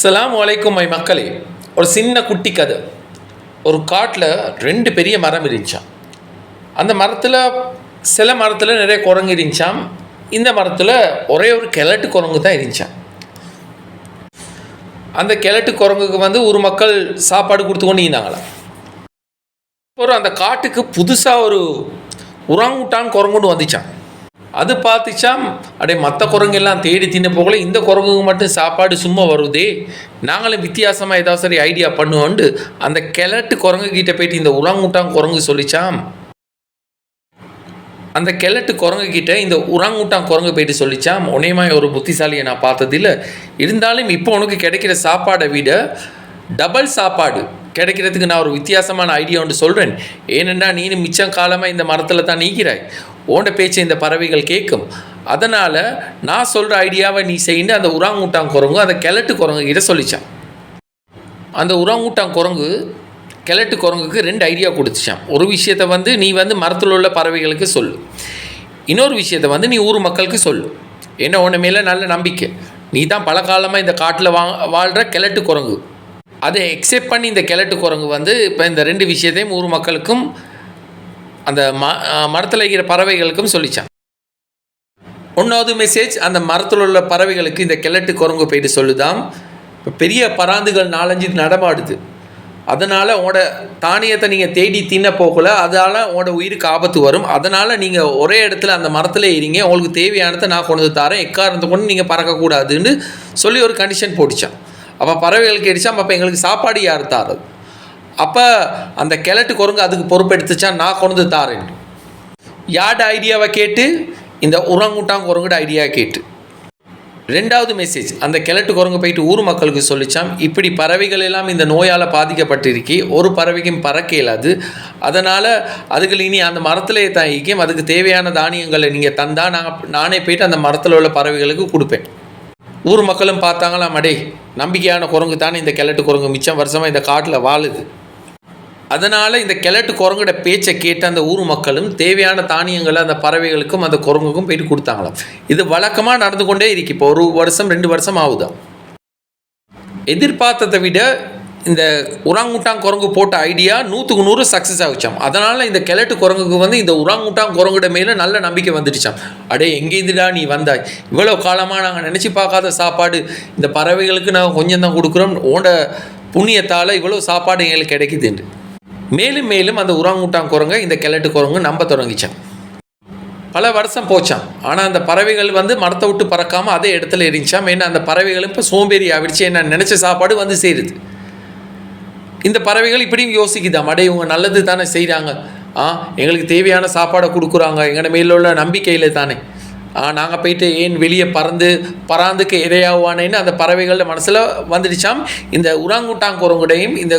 அஸ்ஸலாமு அலைக்கும் மை மக்களே. ஒரு சின்ன குட்டி கதை. ஒரு காட்டில் 2 பெரிய மரம் இருந்துச்சாம். அந்த மரத்தில் சில மரத்தில் நிறைய குரங்கு இருந்துச்சாம். இந்த மரத்தில் ஒரே ஒரு கிழட்டு குரங்கு தான் இருந்துச்சாம். அந்த கிழட்டு குரங்குக்கு ஒரு மக்கள் சாப்பாடு கொடுத்து கொண்டு இருந்தாங்களாம். அந்த காட்டுக்கு புதுசாக ஒரு உராங்குட்டான் குரங்குன்னு வந்துச்சான். அது பார்த்துச்சாம், அப்படியே மற்ற குரங்கெல்லாம் தேடி தின்ன போகல, இந்த குரங்குக்கு மட்டும் சாப்பாடு சும்மா வருதே, நாங்களும் வித்தியாசமாக ஏதாவது சரி ஐடியா பண்ணுவோண்டு அந்த கிழட்டு குரங்கு கிட்ட போயிட்டு இந்த உராங்குட்டான் குரங்கு சொல்லிச்சாம். அந்த கிழட்டு குரங்கு கிட்ட இந்த உராங்குட்டான் குரங்கு போயிட்டு சொல்லிச்சாம், உன்னையமாக ஒரு புத்திசாலியை நான் பார்த்ததில்லை, இருந்தாலும் இப்போ உனக்கு கிடைக்கிற சாப்பாடை விட டபுள் சாப்பாடு கிடைக்கிறதுக்கு நான் ஒரு வித்தியாசமான ஐடியா ஒன்று சொல்கிறேன். ஏனென்றா நீ மிச்சம் காலமாக இந்த மரத்தில் தான் நீக்கிறாய், ஓண்ட பேச்சை இந்த பறவைகள் கேட்கும், அதனால் நான் சொல்கிற ஐடியாவை நீ செய்யு அந்த உராங்குட்டான் குரங்கு அந்த கிழட்டு குரங்கு கிட்ட சொல்லிச்சான். அந்த உராங்குட்டான் குரங்கு கிழட்டு குரங்குக்கு 2 ஐடியா கொடுத்துச்சான். ஒரு விஷயத்தை நீ மரத்தில் உள்ள பறவைகளுக்கு சொல்லு, இன்னொரு விஷயத்தை நீ ஊர் மக்களுக்கு சொல்லு. என்ன உன்னை மேலே நல்ல நம்பிக்கை, நீ தான் பல காலமாக இந்த காட்டில் வாழ்கிற கிழட்டு குரங்கு. அதை எக்ஸெப்ட் பண்ணி இந்த கிழட்டு குரங்கு இப்போ இந்த 2 விஷயத்தையும் ஊர் மக்களுக்கும் அந்த மரத்தில் இருக்கிற பறவைகளுக்கும் சொல்லிச்சான். 1வது மெசேஜ், அந்த மரத்தில் உள்ள பறவைகளுக்கு இந்த கிழட்டு குரங்கு போயிட்டு சொல்லுதாம், இப்போ பெரிய பராந்துகள் 4-5 நடமாடுது, அதனால் உங்களோட தானியத்தை நீங்கள் தேடி தின்ன போகல, அதனால் உங்களோட உயிருக்கு ஆபத்து வரும், அதனால் நீங்கள் ஒரே இடத்துல அந்த மரத்தில் இருங்க, உங்களுக்கு தேவையானதை நான் கொண்டு வந்து தரேன், எக்காரணத்தை கொண்டு நீங்கள் பறக்கக்கூடாதுன்னு சொல்லி ஒரு கண்டிஷன் போட்டுச்சான். அப்போ பறவைகள் கேட்டுச்சான், அப்போ எங்களுக்கு சாப்பாடு யார் தாரது? அப்போ அந்த கிழட்டு குரங்கு அதுக்கு பொறுப்பெடுத்துச்சான், நான் கொண்டு தாரேன். யார்ட ஐடியாவை கேட்டு? இந்த உராங்குட்டான் குரங்குட ஐடியா கேட்டு. 2வது மெசேஜ், அந்த கிழட்டு குரங்கு போயிட்டு ஊர் மக்களுக்கு சொல்லிச்சான், இப்படி பறவைகள் எல்லாம் இந்த நோயால் பாதிக்கப்பட்டிருக்கி, ஒரு பறவைக்கும் பறக்க இயலாது, அதனால் அதுகள் இனி அந்த மரத்திலே தாங்கிக்கும், அதுக்கு தேவையான தானியங்களை நீங்கள் தந்தால் நானே போயிட்டு அந்த மரத்தில் உள்ள பறவைகளுக்கு கொடுப்பேன். ஊர் மக்களும் பார்த்தாங்களாம், அடே நம்பிக்கையான குரங்கு தானே இந்த கிழட்டு குரங்கு, மிச்சம் வருஷமாக இந்த காட்டில் வாழுது, அதனால் இந்த கிழட்டு குரங்கோட பேச்சை கேட்டு அந்த ஊர் மக்களும் தேவையான தானியங்களை அந்த பறவைகளுக்கும் அந்த குரங்குக்கும் போயிட்டு கொடுத்தாங்களாம். இது வழக்கமாக நடந்து கொண்டே இருக்கு. இப்போ 1 வருஷம் 2 வருஷம் ஆகுதான். எதிர்பார்த்ததை விட இந்த உராங்குட்டான் குரங்கு போட்ட ஐடியா 100க்கு 100 சக்ஸஸ் ஆகிச்சாம். அதனால் இந்த கிழட்டு குரங்குக்கு இந்த உராங்குட்டான் குரங்குட மேலே நல்ல நம்பிக்கை வந்துடுச்சாம். அடே எங்கேருந்துடா நீ வந்தாய், இவ்வளோ காலமாக நாங்கள் நினச்சி பார்க்காத சாப்பாடு இந்த பறவைகளுக்கு நாங்கள் கொஞ்சம் தான் கொடுக்குறோம், ஓண்ட புண்ணியத்தால் இவ்வளோ சாப்பாடு எங்களுக்கு கிடைக்குதுன்று மேலும் மேலும் அந்த உராங்குட்டான் குரங்கை இந்த கிழட்டு குரங்கு நம்ப தொடங்கிச்சான். பல வருஷம் போச்சான். ஆனால் அந்த பறவைகள் மரத்தை விட்டு பறக்காமல் அதே இடத்துல இருந்துச்சாம். ஏன்னா அந்த பறவைகளும் இப்போ சோம்பேறி ஆகிடுச்சு, என்ன நினச்ச சாப்பாடு சேருது. இந்த பறவைகள் இப்படியும் யோசிக்குதாம், அடே இவங்க நல்லது தானே செய்கிறாங்க, எங்களுக்கு தேவையான சாப்பாடை கொடுக்குறாங்க, எங்களோட மேல உள்ள நம்பிக்கையில் தானே நாங்கள் போயிட்டு ஏன் வெளியே பறாந்துக்கு இரையாவானேன்னு அந்த பறவைகளோட மனசில் வந்துடுச்சாம். இந்த உராங்குட்டான் குரங்குடையும் இந்த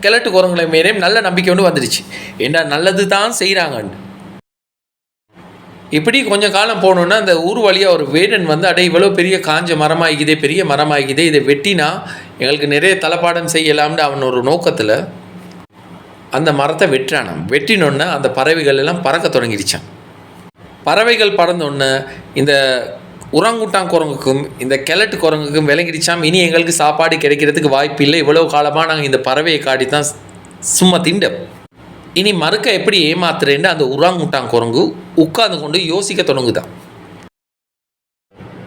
கிழட்டு குரங்குகளை மேலேயும் நல்ல நம்பிக்கை ஒன்று வந்துடுச்சு, ஏன்னா நல்லது தான் செய்கிறாங்கன்னு. இப்படி கொஞ்சம் காலம் போகணுன்னா அந்த ஊர் வழியாக ஒரு வேடன் அடே இவ்வளோ பெரிய காஞ்ச மரமாகிக்குதே, பெரிய மரமாகிக்குதே, இதை வெட்டினா எங்களுக்கு நிறைய தலப்பாடம் செய்யலாம்னு அவன் ஒரு நோக்கத்தில் அந்த மரத்தை வெட்டுறானாம். வெட்டினோன்னே அந்த பறவைகள் எல்லாம் பறக்க தொடங்கிடுச்சான். பறவைகள் பறந்தோன்னே இந்த உராங்குட்டான் குரங்குக்கும் இந்த கிழட்டு குரங்குக்கும் விளங்கிடுச்சாம், இனி எங்களுக்கு சாப்பாடு கிடைக்கிறதுக்கு வாய்ப்பு இல்லை, இவ்வளோ காலமாக நாங்கள் இந்த பறவையை காட்டி தான் சும்மா திண்டோம், இனி மறுக்க எப்படி ஏமாத்துறேன்னு அந்த உராங்குட்டான் குரங்கு உட்கார்ந்து கொண்டு யோசிக்க தொடங்குதான்.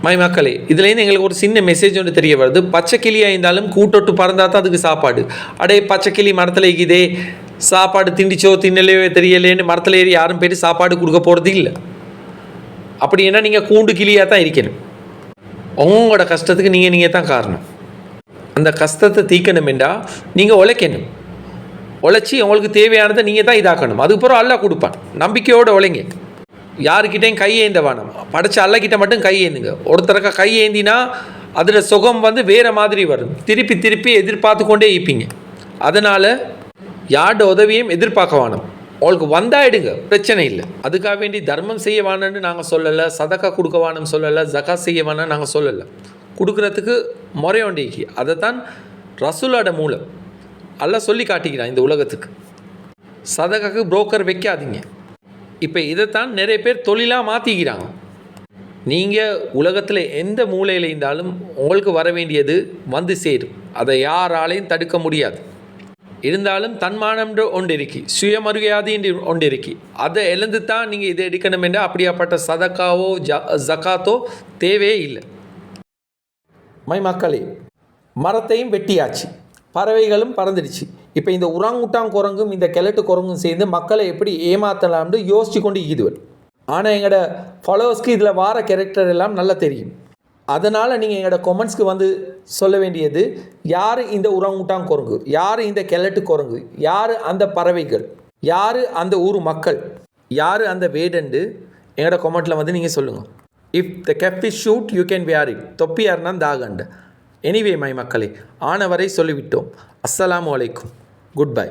மை மக்களே, இதுலேருந்து எங்களுக்கு ஒரு சின்ன மெசேஜ் ஒன்று தெரிய வருது. பச்சை கிளியாக இருந்தாலும் கூட்டொட்டு பறந்தால் தான் அதுக்கு சாப்பாடு. அடே பச்சை கிளி மரத்தில் இருக்குதே, சாப்பாடு திண்டிச்சோ தின்னலையோ தெரியலேன்னு மரத்தில் ஏறி யாரும் போய்ட்டு சாப்பாடு கொடுக்க போகிறது இல்லை. அப்படி என்ன நீங்கள் கூண்டு கிளியாக தான் இருக்கணும். உங்களோட கஷ்டத்துக்கு நீங்கள் தான் காரணம். அந்த கஷ்டத்தை தீக்கணும் என்றால் நீங்கள் உழைக்கணும். உழைச்சி உங்களுக்கு தேவையானதை நீங்கள் தான் இதாக்கணும். அதுக்கப்புறம் அல்லா கொடுப்பான். நம்பிக்கையோடு உழைங்க. யாருக்கிட்டையும் கை ஏந்த வேணாம், படைச்ச அல்லக்கிட்ட மட்டும் கை ஏந்துங்க. ஒருத்தருக்க கை ஏந்தினா அதில் சுகம் வேறு மாதிரி வரும். திருப்பி திருப்பி எதிர்பார்த்து கொண்டே இருப்பீங்க. அதனால் யாரோட உதவியும் எதிர்பார்க்க வேணும். உங்களுக்கு வந்தாயிடுங்க, பிரச்சனை இல்லை. அதுக்காக வேண்டி தர்மம் செய்ய வேணும்னு நாங்கள் சொல்லலை, சதக்கா கொடுக்க வேணும்னு சொல்லலை, ஜகாத் செய்ய வேணும்னு நாங்கள் சொல்லலை. கொடுக்குறதுக்கு முறை ஒன்றைக்கு அதைத்தான் ரசூலோட மூலம் அல்ல சொல்லி காட்டிக்கிறான் இந்த உலகத்துக்கு. சதக்காக்கு புரோக்கர் வைக்காதீங்க. இப்போ இதைத்தான் நிறைய பேர் தொழிலாக மாற்றிக்கிறாங்க. நீங்கள் உலகத்தில் எந்த மூலையில் இருந்தாலும் உங்களுக்கு வர வேண்டியது வந்து சேரும். அதை யாராலையும் தடுக்க முடியாது. இருந்தாலும் தன்மானம்ன்ற ஒன்று இருக்கி, சுயமரியாதைன்ற ஒன்று இருக்கி, அதை இழந்து தான் நீங்கள் இதை எடுக்கணும் என்று அப்படியாப்பட்ட சதக்காவோ ஜக்காத்தோ தேவையே இல்லை. மக்களே, மரத்தையும் வெட்டியாச்சு, பறவைகளும் பறந்துடுச்சு. இப்போ இந்த உராங்குட்டான் குரங்கும் இந்த கிழட்டு குரங்கும் சேர்ந்து மக்களை எப்படி ஏமாற்றலாம்னு யோசிச்சு கொண்டு இருக்குதுவன். ஆனால் எங்களோட ஃபாலோவர்ஸ்க்கு இதில் வார கேரக்டர் எல்லாம் நல்லா தெரியும். அதனால் நீங்கள் எங்களோட கொமெண்ட்ஸ்க்கு வந்து சொல்ல வேண்டியது, யார் இந்த உராங்குட்டான் குரங்கு, யார் இந்த கிழட்டு குரங்கு, யார் அந்த பறவைகள், யார் அந்த ஊர் மக்கள், யார் அந்த வேடண்டு எங்களோட கொமெண்ட்டில் வந்து நீங்கள் சொல்லுங்கள். If the cap is suit you can wear it. தொப்பி யாருன்னா தாகண்டு. எனிவே மக்களே, ஆனவரை சொல்லிவிட்டோம். அஸ்ஸலாமு அலைக்கும். Good by.